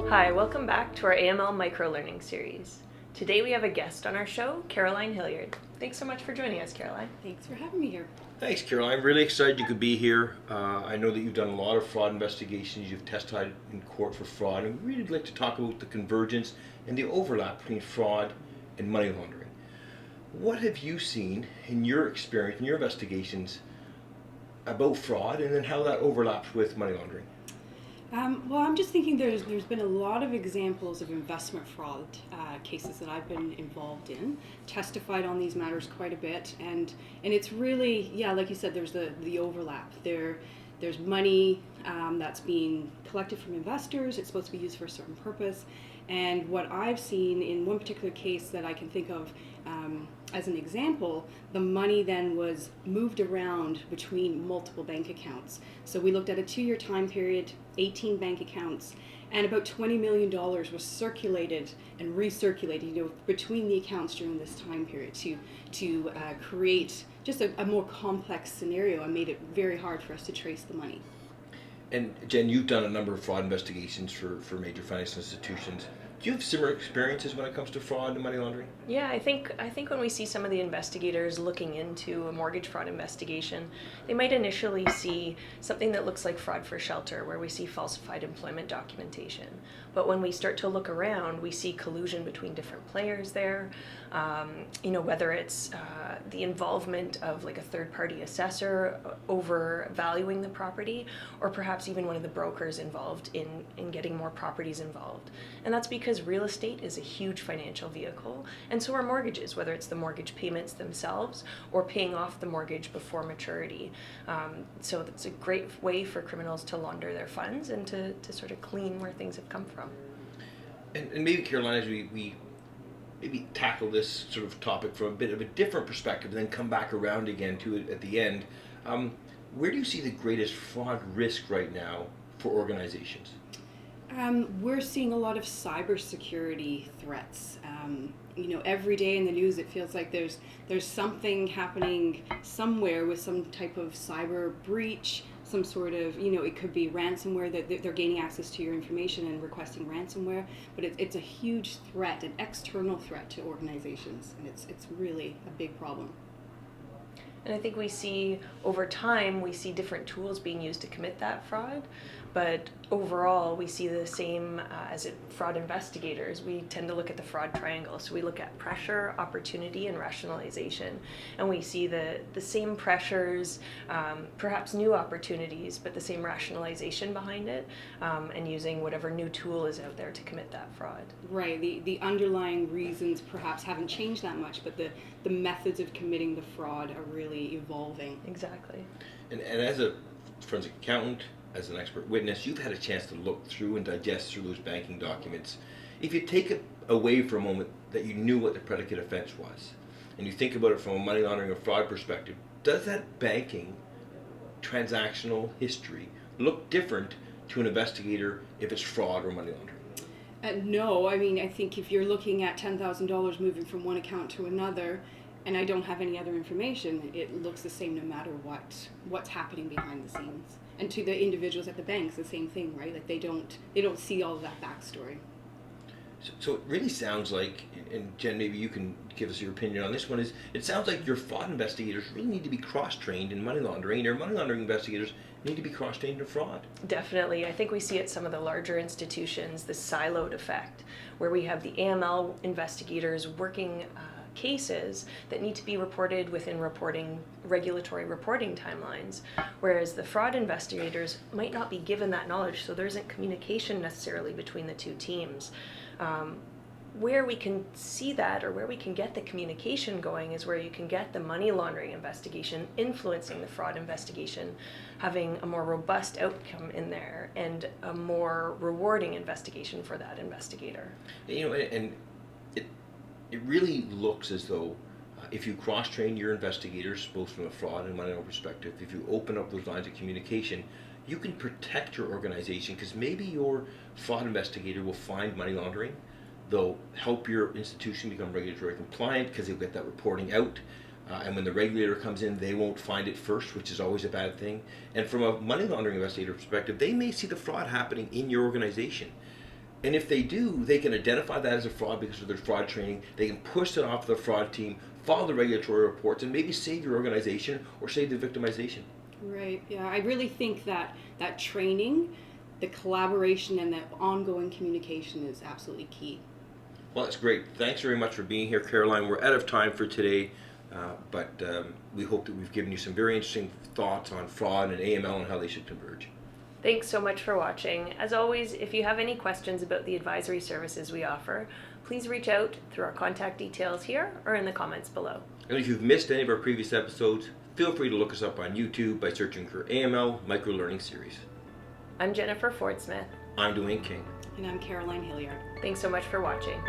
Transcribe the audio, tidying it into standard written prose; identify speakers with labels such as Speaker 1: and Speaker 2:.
Speaker 1: Hi, welcome back to our AML Microlearning series. Today we have a guest on our show, Caroline Hilliard. Thanks so much for joining us, Caroline.
Speaker 2: Thanks for having me here.
Speaker 3: Thanks, Caroline. I'm really excited you could be here. I know that you've done a lot of fraud investigations. You've testified in court for fraud, and we'd really like to talk about the convergence and the overlap between fraud and money laundering. What have you seen in your experience, in your investigations, about fraud, and then how that overlaps with money laundering?
Speaker 2: Well, I'm just thinking there's been a lot of examples of investment fraud cases that I've been involved in, testified on these matters quite a bit, and it's really, yeah, like you said, there's the overlap. There's money that's being collected from investors. It's supposed to be used for a certain purpose, and what I've seen in one particular case that I can think of as an example, the money then was moved around between multiple bank accounts. So we looked at a 2-year time period, 18 bank accounts, and about $20 million was circulated and recirculated, between the accounts during this time period to create just a more complex scenario and made it very hard for us to trace the money.
Speaker 3: And Jen, you've done a number of fraud investigations for major financial institutions. Do you have similar experiences when it comes to fraud and money laundering?
Speaker 1: Yeah, I think when we see some of the investigators looking into a mortgage fraud investigation, they might initially see something that looks like fraud for shelter, where we see falsified employment documentation. But when we start to look around, we see collusion between different players there. Whether it's the involvement of like a third-party assessor overvaluing the property, or perhaps even one of the brokers involved in getting more properties involved. And that's because real estate is a huge financial vehicle, and so are mortgages, whether it's the mortgage payments themselves or paying off the mortgage before maturity. So it's a great way for criminals to launder their funds and to sort of clean where things have come from.
Speaker 3: And maybe, Caroline, as we maybe tackle this sort of topic from a bit of a different perspective and then come back around again to it at the end, where do you see the greatest fraud risk right now for organizations?
Speaker 2: We're seeing a lot of cybersecurity threats. Every day in the news it feels like there's something happening somewhere with some type of cyber breach, some sort of, it could be ransomware, that they're gaining access to your information and requesting ransomware, but it's a huge threat, an external threat to organizations, and it's really a big problem.
Speaker 1: And I think we see over time, we see different tools being used to commit that fraud. But overall, we see the same as fraud investigators. We tend to look at the fraud triangle. So we look at pressure, opportunity, and rationalization. And we see the same pressures, perhaps new opportunities, but the same rationalization behind it, and using whatever new tool is out there to commit that fraud.
Speaker 2: Right. The underlying reasons perhaps haven't changed that much, but the methods of committing the fraud are really evolving.
Speaker 1: Exactly.
Speaker 3: And as a forensic accountant, as an expert witness, you've had a chance to look through and digest through those banking documents. If you take it away for a moment that you knew what the predicate offense was, and you think about it from a money laundering or fraud perspective, does that banking transactional history look different to an investigator if it's fraud or money laundering?
Speaker 2: No, I think if you're looking at $10,000 moving from one account to another, and I don't have any other information, it looks the same no matter what's happening behind the scenes. And to the individuals at the banks, the same thing, right? Like they don't see all of that backstory.
Speaker 3: So it really sounds like, and Jen, maybe you can give us your opinion on this one, is it sounds like your fraud investigators really need to be cross-trained in money laundering, and your money laundering investigators need to be cross-trained in fraud.
Speaker 1: Definitely. I think we see at some of the larger institutions the siloed effect, where we have the AML investigators working cases that need to be reported within regulatory reporting timelines, whereas the fraud investigators might not be given that knowledge, so there isn't communication necessarily between the two teams. Where we can see that, or where we can get the communication going, is where you can get the money laundering investigation influencing the fraud investigation, having a more robust outcome in there and a more rewarding investigation for that investigator.
Speaker 3: And it really looks as though if you cross-train your investigators, both from a fraud and money laundering perspective, if you open up those lines of communication, you can protect your organization, because maybe your fraud investigator will find money laundering. They'll help your institution become regulatory compliant because they'll get that reporting out. And when the regulator comes in, they won't find it first, which is always a bad thing. And from a money laundering investigator perspective, they may see the fraud happening in your organization. And if they do, they can identify that as a fraud because of their fraud training. They can push it off to the fraud team, follow the regulatory reports, and maybe save your organization or save the victimization.
Speaker 2: Right. Yeah, I really think that training, the collaboration, and the ongoing communication is absolutely key.
Speaker 3: Well, that's great. Thanks very much for being here, Caroline. We're out of time for today, but we hope that we've given you some very interesting thoughts on fraud and AML and how they should converge.
Speaker 1: Thanks so much for watching. As always, if you have any questions about the advisory services we offer, please reach out through our contact details here or in the comments below.
Speaker 3: And if you've missed any of our previous episodes, feel free to look us up on YouTube by searching for AML Microlearning Series.
Speaker 1: I'm Jennifer Ford-Smith.
Speaker 3: I'm Dwayne King.
Speaker 2: And I'm Caroline Hilliard.
Speaker 1: Thanks so much for watching.